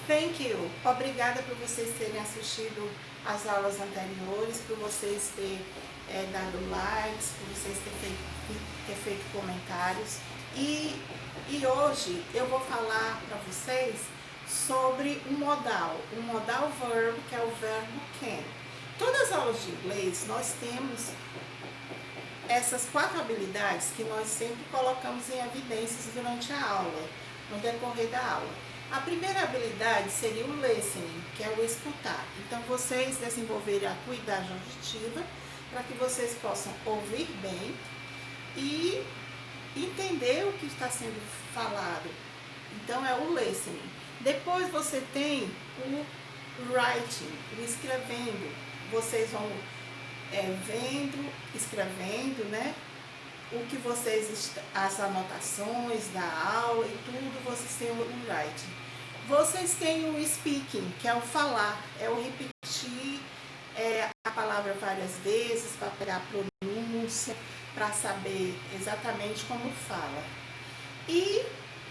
Thank you. Obrigada por vocês terem assistido às aulas anteriores, por vocês terem dado likes, por vocês terem feito comentários. E hoje eu vou falar para vocês sobre um modal verb, que é o verbo can. Todas as aulas de inglês nós temos essas 4 habilidades que nós sempre colocamos em evidências durante a aula, no decorrer da aula. A primeira habilidade seria o listening, que é o escutar. Então, vocês desenvolverem a acuidade auditiva para que vocês possam ouvir bem e entender o que está sendo falado. Então, é o listening. Depois, você tem o writing, o escrevendo. Vocês vão vendo, escrevendo, né? O que vocês, as anotações da aula e tudo, vocês têm o writing. Vocês têm o speaking, que é o falar, é o repetir a palavra várias vezes, para pegar a pronúncia, para saber exatamente como fala. E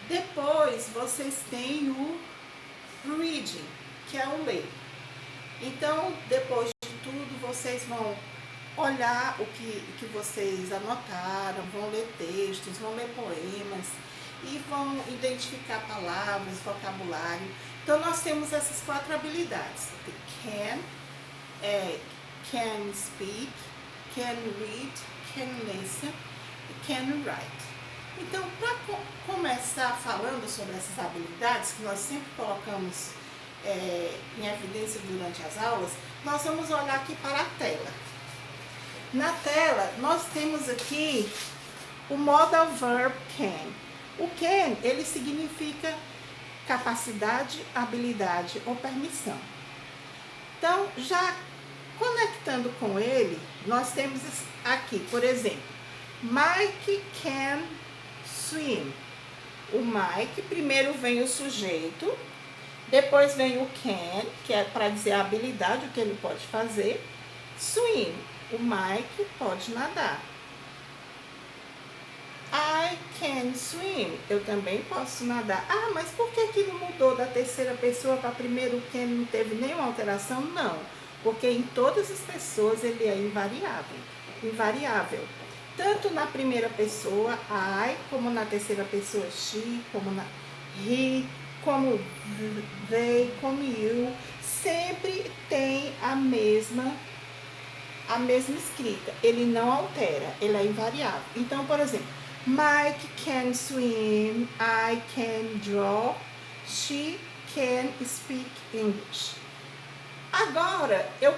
depois vocês têm o reading, que é o ler. Então, depois de tudo, vocês vão olhar o que vocês anotaram, vão ler textos, vão ler poemas e vão identificar palavras, vocabulário. Então, nós temos essas 4 habilidades: can speak, can read, can listen e can write. Então, para começar falando sobre essas habilidades, que nós sempre colocamos em evidência durante as aulas, nós vamos olhar aqui para a tela. Na tela, nós temos aqui o modal verb can. O can, ele significa capacidade, habilidade ou permissão. Então, já conectando com ele, nós temos aqui, por exemplo, Mike can swim. O Mike, primeiro vem o sujeito, depois vem o can, que é para dizer a habilidade, o que ele pode fazer. Swim, o Mike pode nadar. I can swim, eu também posso nadar. Ah, mas por que não mudou da terceira pessoa para primeiro can, não teve nenhuma alteração? Não, porque em todas as pessoas ele é invariável. Tanto na primeira pessoa, I, como na terceira pessoa, she, como na he, como they, como you, sempre tem a mesma escrita. Ele não altera, ele é invariável. Então, por exemplo, Mike can swim, I can draw, she can speak English. Agora, eu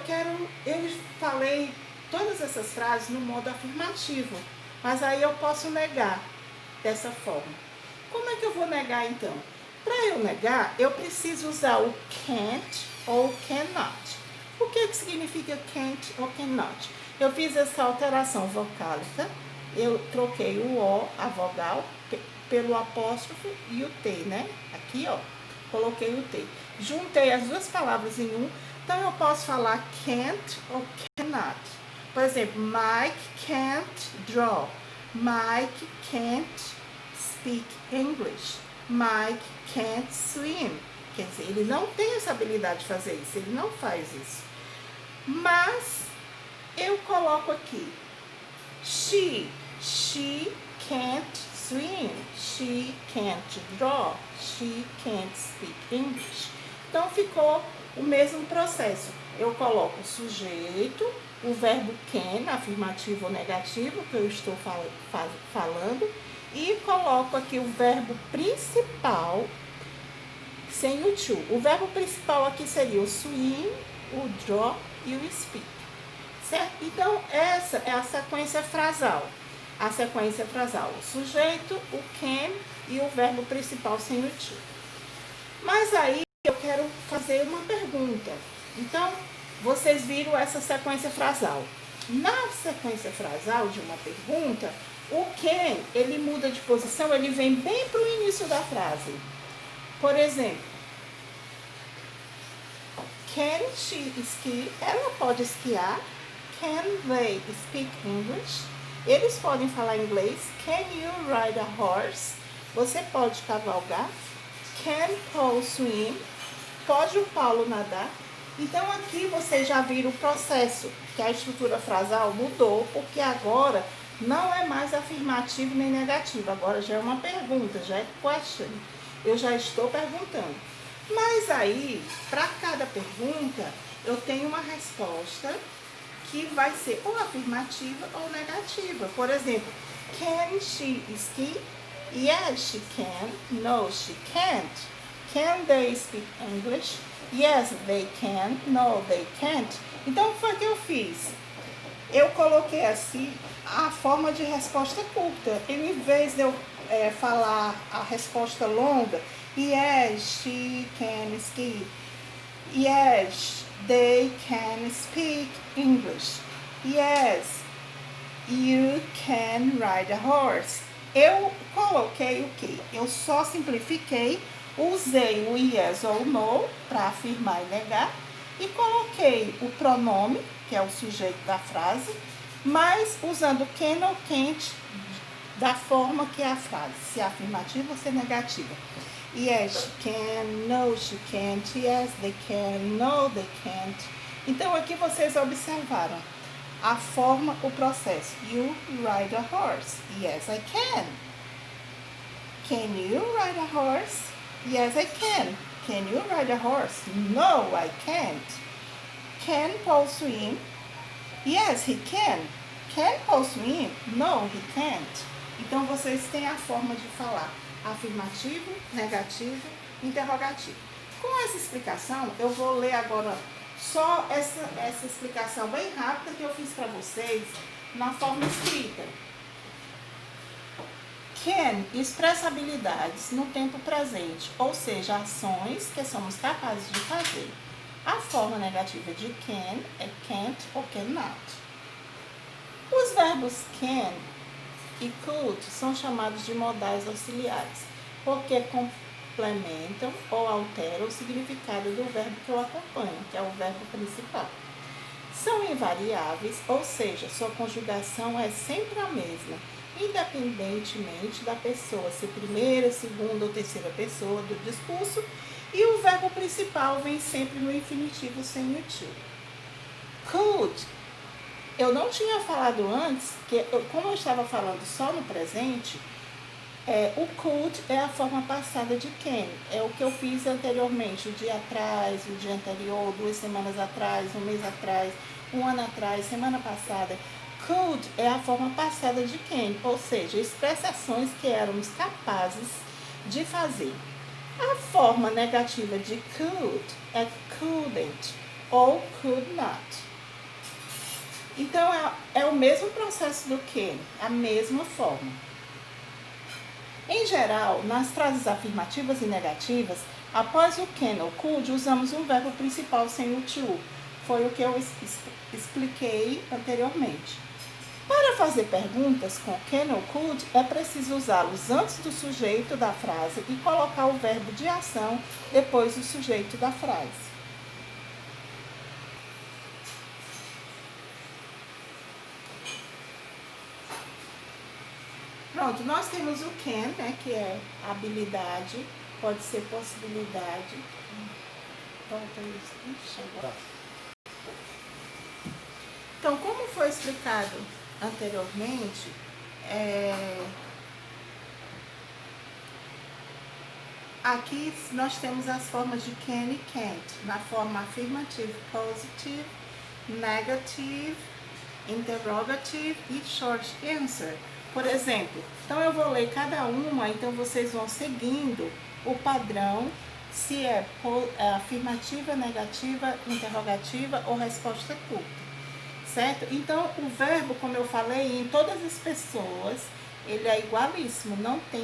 falei todas essas frases no modo afirmativo, mas aí eu posso negar dessa forma. Como é que eu vou negar então? Para eu negar, eu preciso usar o can't ou cannot. O que significa can't ou cannot? Eu fiz essa alteração vocálica, eu troquei o O, a vogal, pelo apóstrofo e o T, né? Aqui, ó, coloquei o T. Juntei as duas palavras em um, então eu posso falar can't ou cannot. Por exemplo, Mike can't draw. Mike can't speak English. Mike can't swim. Quer dizer, ele não tem essa habilidade de fazer isso, ele não faz isso. Mas eu coloco aqui she can't swim, she can't draw, she can't speak English. Então ficou o mesmo processo. Eu coloco o sujeito, o verbo can, afirmativo ou negativo, que eu estou falando, e coloco aqui o verbo principal sem o to. O verbo principal aqui seria o swim, o draw e o speak. Certo? Então, essa é a sequência frasal. A sequência frasal, o sujeito, o can e o verbo principal sem o to. Mas aí eu quero fazer uma pergunta. Então, vocês viram essa sequência frasal. Na sequência frasal de uma pergunta, o can, ele muda de posição, ele vem bem para o início da frase. Por exemplo, can she ski? Ela pode esquiar. Can they speak English? Eles podem falar inglês. Can you ride a horse? Você pode cavalgar. Can Paul swim? Pode o Paulo nadar? Então aqui vocês já viram o processo, que a estrutura frasal mudou, porque agora não é mais afirmativo nem negativo, agora já é uma pergunta, já é question. Eu já estou perguntando. Mas aí, para cada pergunta, eu tenho uma resposta que vai ser ou afirmativa ou negativa. Por exemplo, can she ski? Yes, she can. No, she can't. Can they speak English? Yes, they can. No, they can't. Então, o que foi que eu fiz? Eu coloquei assim a forma de resposta curta. Em vez de eu falar a resposta longa, yes, she can ski. Yes, they can speak English. Yes, you can ride a horse. Eu coloquei o quê? Eu só simplifiquei, usei o yes ou no para afirmar e negar e coloquei o pronome, que é o sujeito da frase, mas usando can ou can't da forma que é a frase, se é afirmativa ou se é negativa. Yes, she can. No, she can't. Yes, they can. No, they can't. Então, aqui vocês observaram a forma, o processo. You ride a horse. Yes, I can. Can you ride a horse? Yes, I can. Can you ride a horse? No, I can't. Can Paul swim? Yes, he can. Can Paul swim? No, he can't. Então, vocês têm a forma de falar afirmativo, negativo, interrogativo. Com essa explicação, eu vou ler agora só essa explicação bem rápida que eu fiz para vocês na forma escrita. Can expressa habilidades no tempo presente, ou seja, ações que somos capazes de fazer. A forma negativa de can é can't ou cannot. Os verbos can e could são chamados de modais auxiliares, porque complementam ou alteram o significado do verbo que o acompanha, que é o verbo principal. São invariáveis, ou seja, sua conjugação é sempre a mesma, independentemente da pessoa, se primeira, segunda ou terceira pessoa do discurso, e o verbo principal vem sempre no infinitivo sem o to. Could. Eu não tinha falado antes, que como eu estava falando só no presente, o could é a forma passada de can. É o que eu fiz anteriormente, o dia atrás, o dia anterior, 2 semanas atrás, um mês atrás, um ano atrás, semana passada. Could é a forma passada de can, ou seja, expressa ações que éramos capazes de fazer. A forma negativa de could é couldn't ou could not. Então, é o mesmo processo do can, a mesma forma. Em geral, nas frases afirmativas e negativas, após o can ou could, usamos um verbo principal sem o to. Foi o que eu expliquei anteriormente. Para fazer perguntas com can ou could, é preciso usá-los antes do sujeito da frase e colocar o verbo de ação depois do sujeito da frase. Pronto, nós temos o can, né, que é habilidade, pode ser possibilidade. Volta isso. Ixi, agora. Então, como foi explicado anteriormente, aqui nós temos as formas de can e can't, na forma afirmative, positive, negative, interrogative e short answer. Por exemplo, então eu vou ler cada uma, então vocês vão seguindo o padrão, se é afirmativa, negativa, interrogativa ou resposta curta, certo? Então, o verbo, como eu falei, em todas as pessoas, ele é igualíssimo, não tem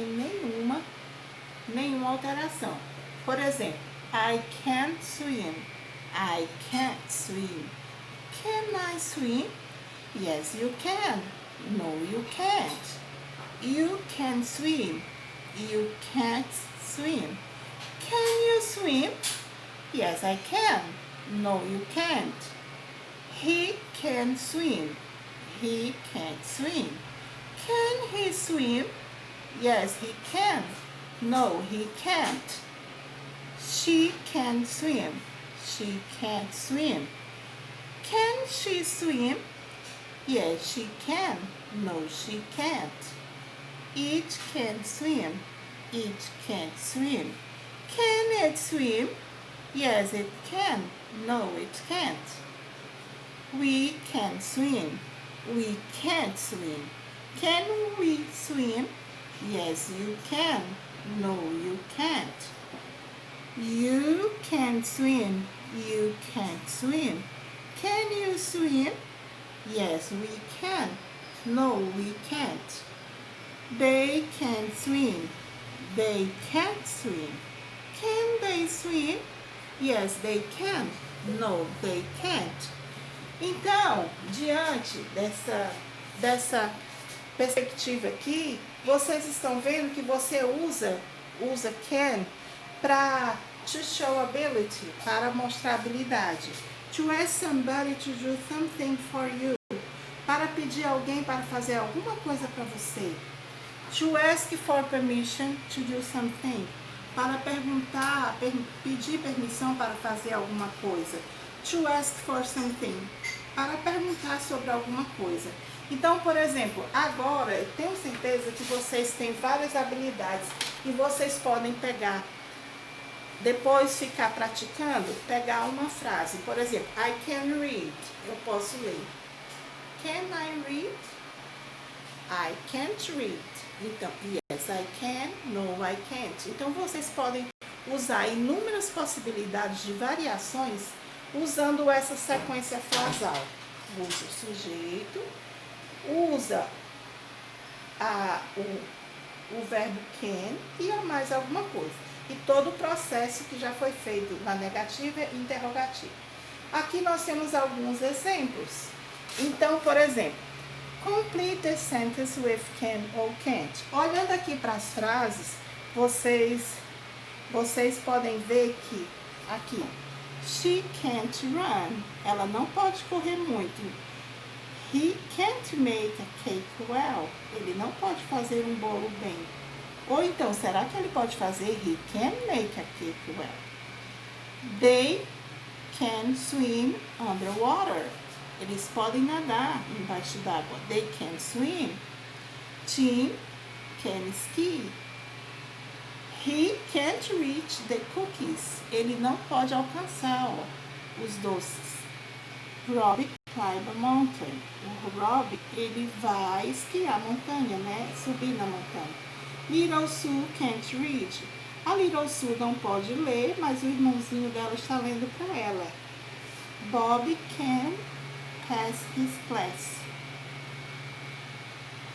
nenhuma alteração. Por exemplo, I can't swim, I can't swim. Can I swim? Yes, you can. No, you can't. You can swim. You can't swim. Can you swim? Yes, I can. No, you can't. He can swim. He can't swim. Can he swim? Yes, he can. No, he can't. She can swim. She can't swim. Can she swim? Yes, she can. No, she can't. It can swim. It can't swim. Can it swim? Yes, it can. No, it can't. We can swim. We can't swim. Can we swim? Yes, you can. No, you can't. You can swim. You can't swim. Can you swim? Yes, we can. No, we can't. They can swim. They can't swim. Can they swim? Yes, they can. No, they can't. Então, diante dessa perspectiva aqui, vocês estão vendo que você usa can para to show ability, para mostrar habilidade. To ask somebody to do something for you, para pedir alguém para fazer alguma coisa para você. To ask for permission to do something, para perguntar, pedir permissão para fazer alguma coisa. To ask for something, para perguntar sobre alguma coisa. Então, por exemplo, agora eu tenho certeza que vocês têm várias habilidades e vocês podem pegar, depois ficar praticando, pegar uma frase. Por exemplo, I can read, eu posso ler. Can I read? I can't read. Então, yes, I can, no, I can't. Então, vocês podem usar inúmeras possibilidades de variações usando essa sequência frasal. Usa o sujeito, usa o verbo can e mais alguma coisa. E todo o processo que já foi feito na negativa e interrogativa. Aqui nós temos alguns exemplos. Então, por exemplo, complete the sentence with can or can't. Olhando aqui para as frases, vocês podem ver que aqui, she can't run. Ela não pode correr muito. He can't make a cake well. Ele não pode fazer um bolo bem. Ou então, será que ele pode fazer he can make a cake well? They can swim underwater. Eles podem nadar embaixo d'água. They can swim. Tim can ski. He can't reach the cookies. Ele não pode alcançar os doces. Rob climb a mountain. O Rob, ele vai esquiar a montanha, né? Subir na montanha. Little Sue can't read. A Little Sue não pode ler, mas o irmãozinho dela está lendo para ela. Bob can pass his class.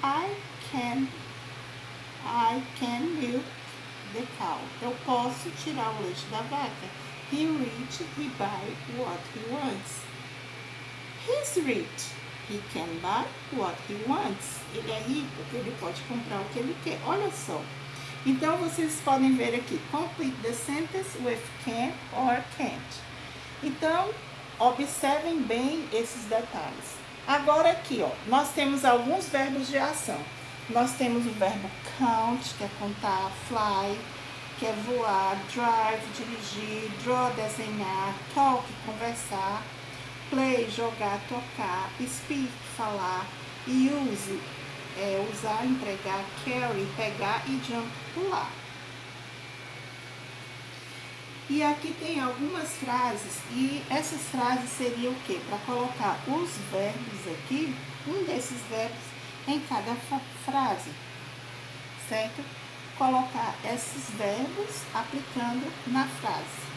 I can milk the cow. Eu posso tirar o leite da vaca. He rich, he buy what he wants. He's rich. He can buy what he wants. Ele é rico, ele pode comprar o que ele quer. Olha só. Então, vocês podem ver aqui. Complete the sentence with can or can't. Então, observem bem esses detalhes. Agora aqui, ó, nós temos alguns verbos de ação. Nós temos o verbo count, que é contar, fly, que é voar, drive, dirigir, draw, desenhar, talk, conversar, play, jogar, tocar, speak, falar, use, usar, empregar, carry, pegar e jump, pular. E aqui tem algumas frases, e essas frases seriam o quê? Para colocar os verbos aqui, um desses verbos em cada frase, certo? Colocar esses verbos aplicando na frase.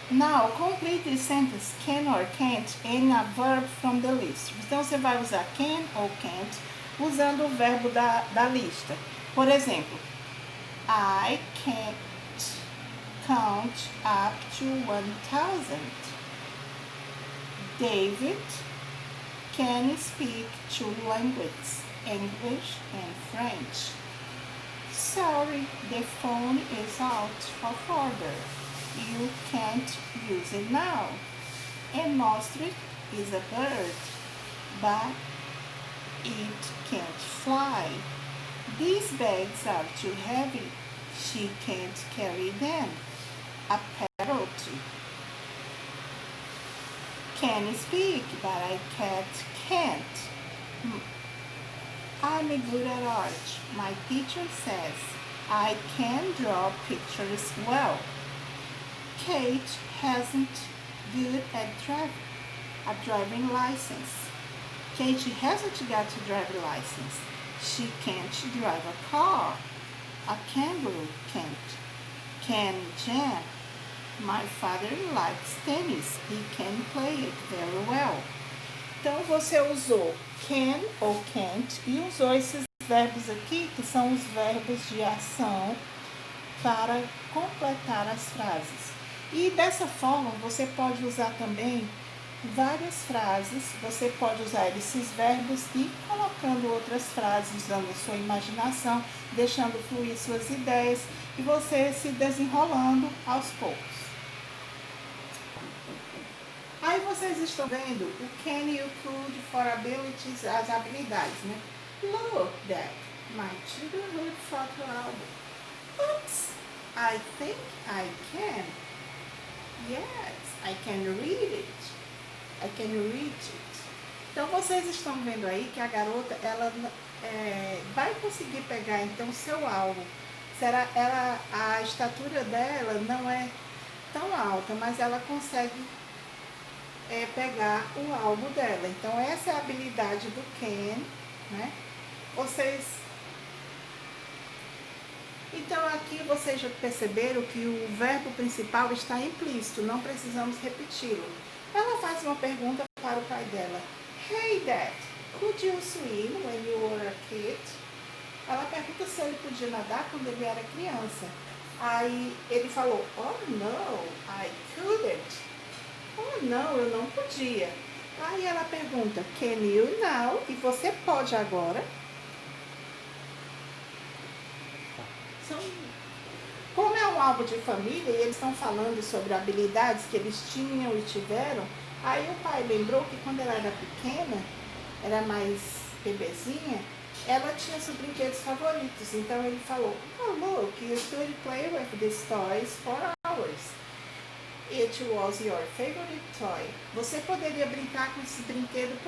Now, complete the sentence can or can't in a verb from the list. Então, você vai usar can ou can't usando o verbo da lista. Por exemplo, I can't count up to 1,000. David can speak two languages, English and French. Sorry, the phone is out of order. You can't use it now. An ostrich is a bird, but it can't fly. These bags are too heavy. She can't carry them. A parrot can speak, but a cat can't. I'm good at art. My teacher says I can draw pictures well. Kate hasn't good at a driving license. Kate hasn't got a driving license. She can't drive a car. A kangaroo can't. Can Jan? My father likes tennis. He can play it very well. Então você usou can ou can't e usou esses verbos aqui, que são os verbos de ação, para completar as frases. E dessa forma você pode usar também várias frases, você pode usar esses verbos e colocando outras frases, usando a sua imaginação, deixando fluir suas ideias e você se desenrolando aos poucos. Aí vocês estão vendo o can e o could for abilities, as habilidades, né? Look, Dad, my childhood photo album. Oops, I think I can. Yes, I can read it. I can read it. Então vocês estão vendo aí que a garota, ela vai conseguir pegar então seu alvo. A estatura dela não é tão alta, mas ela consegue pegar o alvo dela. Então essa é a habilidade do can, né? Então aqui vocês já perceberam que o verbo principal está implícito, não precisamos repeti-lo. Ela faz uma pergunta para o pai dela. Hey Dad, could you swim when you were a kid? Ela pergunta se ele podia nadar quando ele era criança. Aí ele falou, oh no, I couldn't. Oh não, eu não podia. Aí ela pergunta, can you now? E você pode agora? Como é um álbum de família e eles estão falando sobre habilidades que eles tinham e tiveram, aí o pai lembrou que quando ela era pequena, era mais bebezinha, ela tinha seus brinquedos favoritos. Então ele falou, oh look, you could play with these toys for hours. It was your favorite toy. Você poderia brincar com esse brinquedo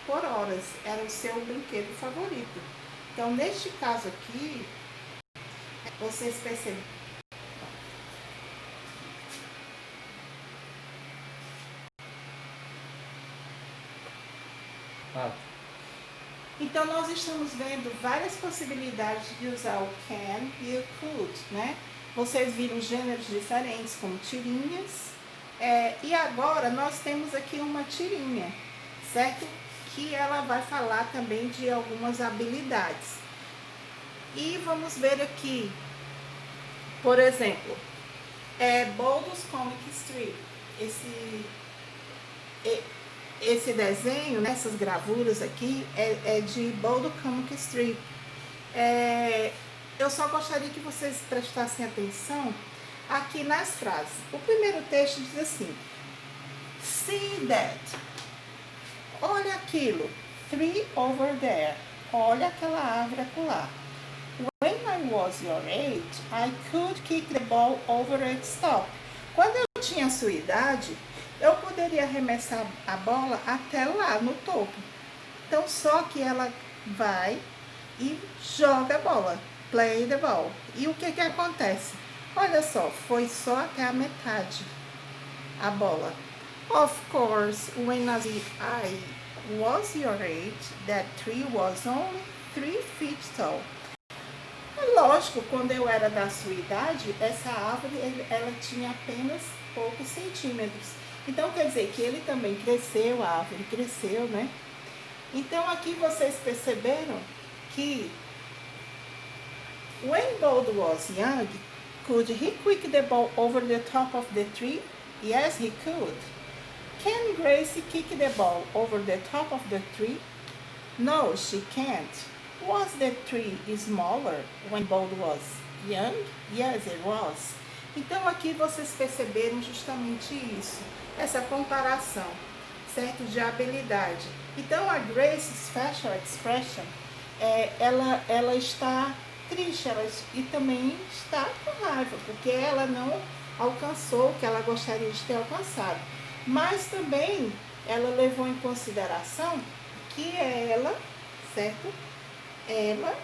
por horas. Era o seu brinquedo favorito. Então neste caso aqui, vocês percebem. Então nós estamos vendo várias possibilidades de usar o can e o could, né? Vocês viram gêneros diferentes, como tirinhas. E agora nós temos aqui uma tirinha, certo? Que ela vai falar também de algumas habilidades. E vamos ver aqui, por exemplo, Boulders Comic Strip. Esse desenho, essas gravuras aqui, é de Boulder Comic Strip. Eu só gostaria que vocês prestassem atenção aqui nas frases. O primeiro texto diz assim, see that, olha aquilo, tree over there, olha aquela árvore acolá. When I was your age, I could kick the ball over its top. Quando eu tinha a sua idade, eu poderia arremessar a bola até lá no topo. Então, só que ela vai e joga a bola. Play the ball. E o que acontece? Olha só, foi só até a metade a bola. Of course, when I was your age, that tree was only 3 feet tall. Lógico, quando eu era da sua idade, essa árvore ela tinha apenas poucos centímetros. Então, quer dizer que ele também cresceu, a árvore cresceu, né? Então, aqui vocês perceberam que when Bold was young, could he kick the ball over the top of the tree? Yes, he could. Can Gracie kick the ball over the top of the tree? No, she can't. Was the tree smaller when Bold was young? Yes, it was. Então, aqui vocês perceberam justamente isso. Essa comparação, certo, de habilidade. Então a Grace's facial expression, ela está triste, e também está com raiva, porque ela não alcançou o que ela gostaria de ter alcançado. Mas também ela levou em consideração que ela, certo? Ela,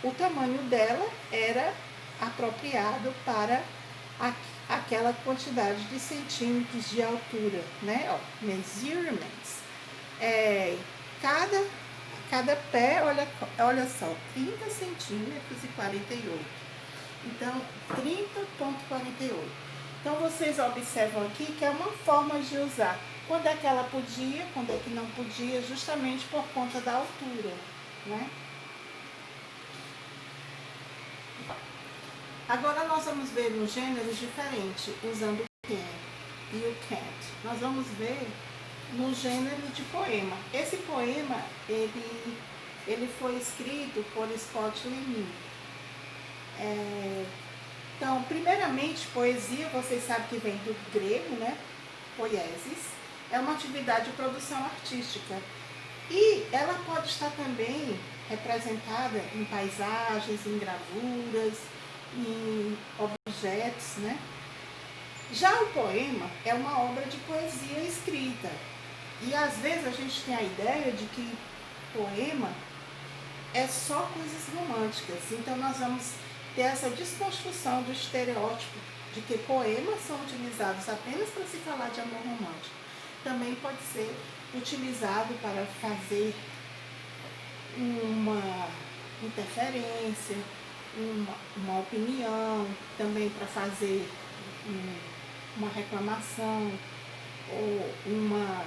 o tamanho dela era apropriado para aquela quantidade de centímetros de altura, né? Ó, measurements. Cada pé, olha só, 30 centímetros e 48. Então, 30,48. Então, vocês observam aqui que é uma forma de usar. Quando é que ela podia, quando é que não podia, justamente por conta da altura, né? Agora nós vamos ver um gênero diferente, usando o can e o can't. Nós vamos ver no gênero de poema. Esse poema, ele foi escrito por Scott Lemmon. Então, primeiramente, poesia, vocês sabem que vem do grego, né? Poiesis. É uma atividade de produção artística. E ela pode estar também representada em paisagens, em gravuras, em objetos, né? Já o poema é uma obra de poesia escrita. E às vezes a gente tem a ideia de que poema é só coisas românticas. Então nós vamos ter essa desconstrução do estereótipo de que poemas são utilizados apenas para se falar de amor romântico. Também pode ser utilizado para fazer uma interferência, uma opinião, também para fazer uma reclamação ou uma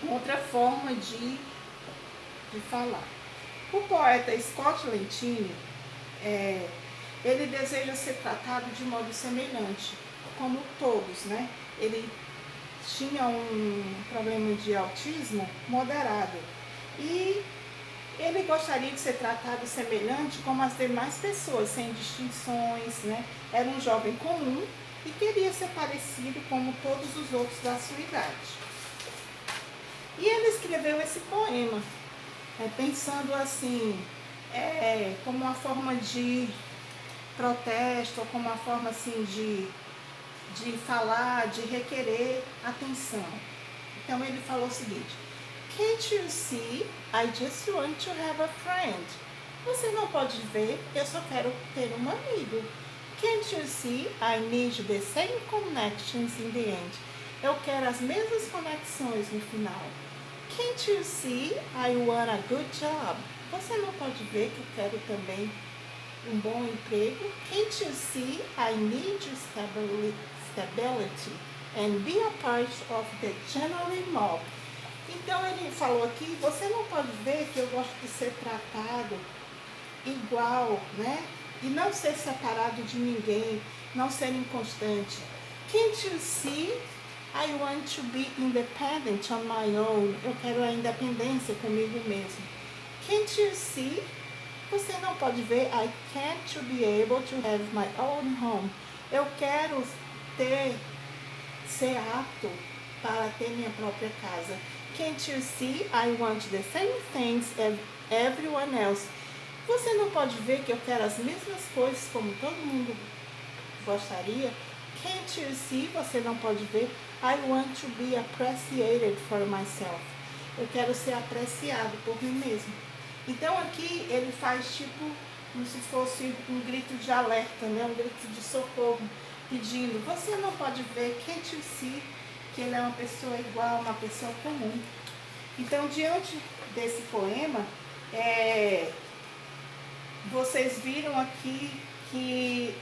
outra forma de falar. O poeta Scott Lentini, ele deseja ser tratado de modo semelhante, como todos, né? Ele tinha um problema de autismo moderado e ele gostaria de ser tratado semelhante como as demais pessoas, sem distinções, né? Era um jovem comum e queria ser parecido como todos os outros da sua idade. E ele escreveu esse poema, pensando assim, como uma forma de protesto, ou como uma forma assim de falar, de requerer atenção. Então ele falou o seguinte: Can't you see, I just want to have a friend. Você não pode ver, eu só quero ter um amigo. Can't you see, I need the same connections in the end. Eu quero as mesmas conexões no final. Can't you see, I want a good job. Você não pode ver que eu quero também um bom emprego. Can't you see, I need stability and be a part of the general mob. Então ele falou aqui, você não pode ver que eu gosto de ser tratado igual, né? E não ser separado de ninguém, não ser inconstante. Can't you see, I want to be independent on my own. Eu quero a independência comigo mesmo. Can't you see, você não pode ver, I can't to be able to have my own home. Eu quero ser apto para ter minha própria casa. Can't you see, I want the same things as everyone else. Você não pode ver que eu quero as mesmas coisas como todo mundo gostaria? Can't you see, você não pode ver, I want to be appreciated for myself. Eu quero ser apreciado por mim mesmo. Então aqui ele faz tipo como se fosse um grito de alerta, né? Um grito de socorro, pedindo, você não pode ver, can't you see, que ele é uma pessoa igual, uma pessoa comum. Então, diante desse poema, vocês viram aqui que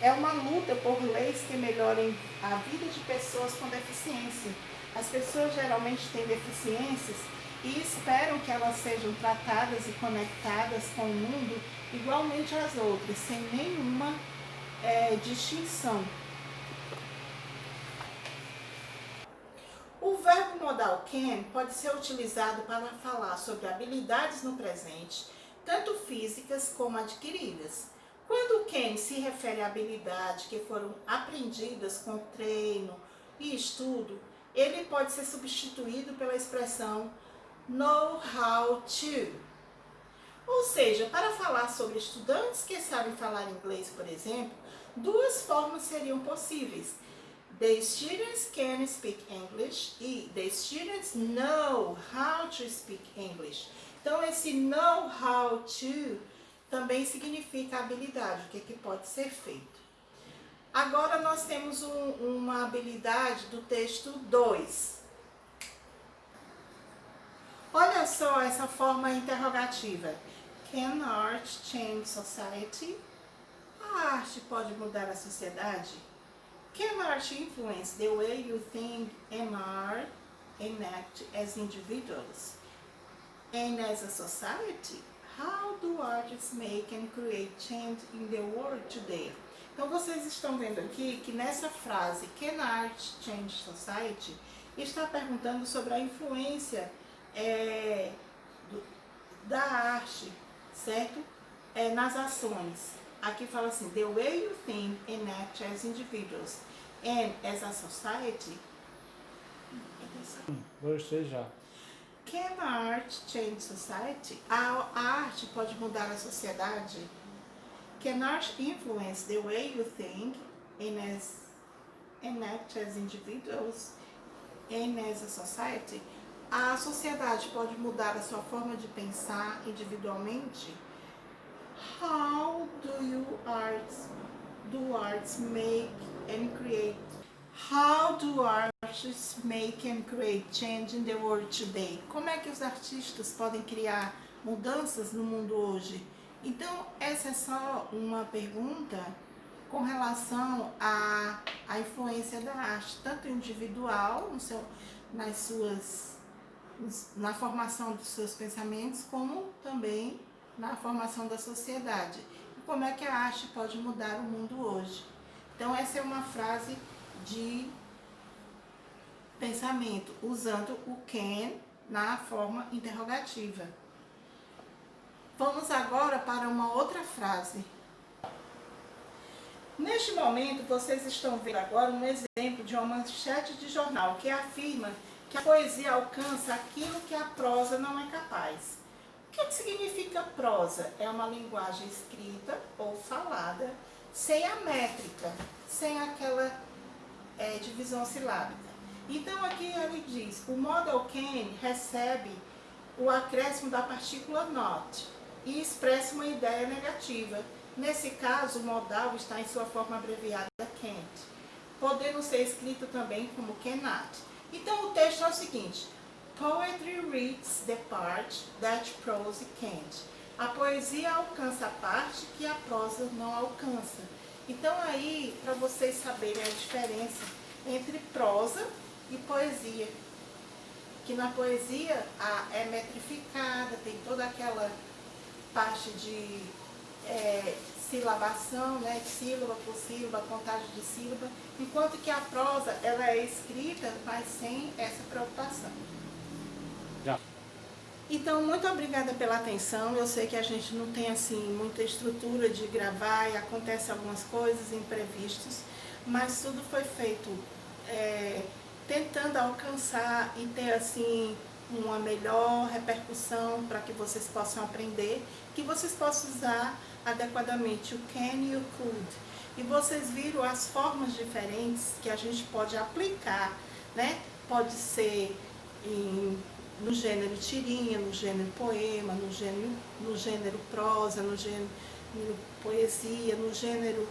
é uma luta por leis que melhorem a vida de pessoas com deficiência. As pessoas geralmente têm deficiências e esperam que elas sejam tratadas e conectadas com o mundo igualmente às outras, sem nenhuma distinção. O verbo modal can pode ser utilizado para falar sobre habilidades no presente, tanto físicas como adquiridas. Quando o can se refere a habilidades que foram aprendidas com treino e estudo, ele pode ser substituído pela expressão know how to. Ou seja, para falar sobre estudantes que sabem falar inglês, por exemplo, duas formas seriam possíveis. The students can speak English e the students know how to speak English. Então, esse know how to também significa habilidade, o que pode ser feito. Agora nós temos uma habilidade do texto 2. Olha só essa forma interrogativa. Can art change society? A arte pode mudar a sociedade? Can art influence the way you think and are and act as individuals and as a society? How do artists make and create change in the world today? Então vocês estão vendo aqui que nessa frase Can art change society? Está perguntando sobre a influência da arte, certo? Nas ações. Aqui fala assim, the way you think and act as individuals and as a society. Você já. Can art change society? A arte pode mudar a sociedade? Can art influence the way you think and act as individuals and as a society? A sociedade pode mudar a sua forma de pensar individualmente? How do arts make and create? How do artists make and create change in the world today? Como é que os artistas podem criar mudanças no mundo hoje? Então, essa é só uma pergunta com relação à influência da arte, tanto individual, na formação dos seus pensamentos, como também na formação da sociedade. E como é que a arte pode mudar o mundo hoje? Então, essa é uma frase de pensamento, usando o can na forma interrogativa. Vamos agora para uma outra frase. Neste momento, vocês estão vendo agora um exemplo de uma manchete de jornal que afirma que a poesia alcança aquilo que a prosa não é capaz. O que significa prosa? É uma linguagem escrita ou falada, sem a métrica, sem aquela divisão silábica. Então aqui ele diz, o modal can recebe o acréscimo da partícula not e expressa uma ideia negativa. Nesse caso, o modal está em sua forma abreviada can't, podendo ser escrito também como cannot. Então o texto é o seguinte, Poetry reaches the part that prose can't. A poesia alcança a parte que a prosa não alcança. Então aí, para vocês saberem a diferença entre prosa e poesia, que na poesia é metrificada, tem toda aquela parte de silabação, né, de sílaba por sílaba, contagem de sílaba, enquanto que a prosa ela é escrita, mas sem essa preocupação. Já. Então, muito obrigada pela atenção. Eu sei que a gente não tem assim muita estrutura de gravar e acontece algumas coisas, imprevistos, mas tudo foi feito tentando alcançar e ter assim uma melhor repercussão para que vocês possam aprender, que vocês possam usar adequadamente o can e o could. E vocês viram as formas diferentes que a gente pode aplicar, né? Pode ser no gênero tirinha, no gênero poema, no gênero prosa, no gênero poesia, no gênero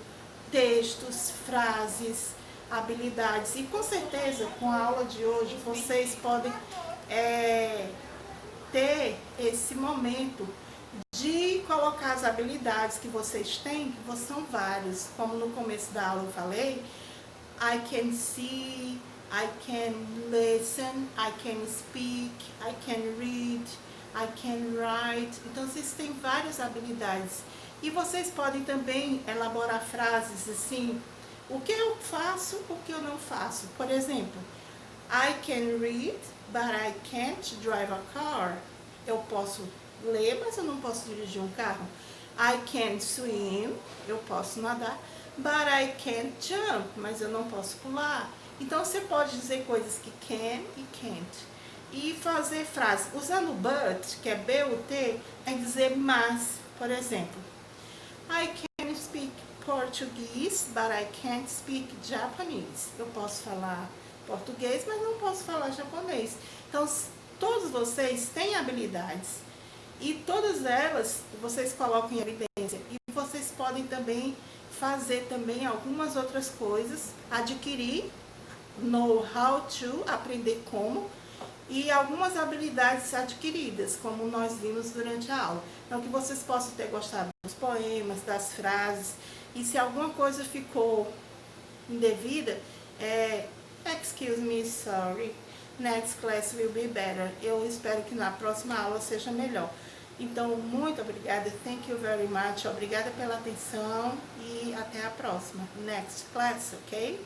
textos, frases, habilidades. E com certeza, com a aula de hoje, vocês podem ter esse momento de colocar as habilidades que vocês têm, que são várias. Como no começo da aula eu falei, I can see, I can listen, I can speak, I can read, I can write. Então, vocês têm várias habilidades. E vocês podem também elaborar frases assim, o que eu faço, o que eu não faço. Por exemplo, I can read, but I can't drive a car. Eu posso ler, mas eu não posso dirigir um carro. I can swim, eu posso nadar, but I can't jump, mas eu não posso pular. Então você pode dizer coisas que can e can't. E fazer frase usando but, que é but, é dizer mas. Por exemplo, I can speak Portuguese, but I can't speak Japanese. Eu posso falar português, mas não posso falar japonês. Então, todos vocês têm habilidades e todas elas vocês colocam em evidência. E vocês podem também fazer também algumas outras coisas, adquirir know how to, aprender como, e algumas habilidades adquiridas, como nós vimos durante a aula. Então, que vocês possam ter gostado dos poemas, das frases, e se alguma coisa ficou indevida, excuse me, sorry, next class will be better. Eu espero que na próxima aula seja melhor. Então, muito obrigada, thank you very much, obrigada pela atenção e até a próxima, next class, ok?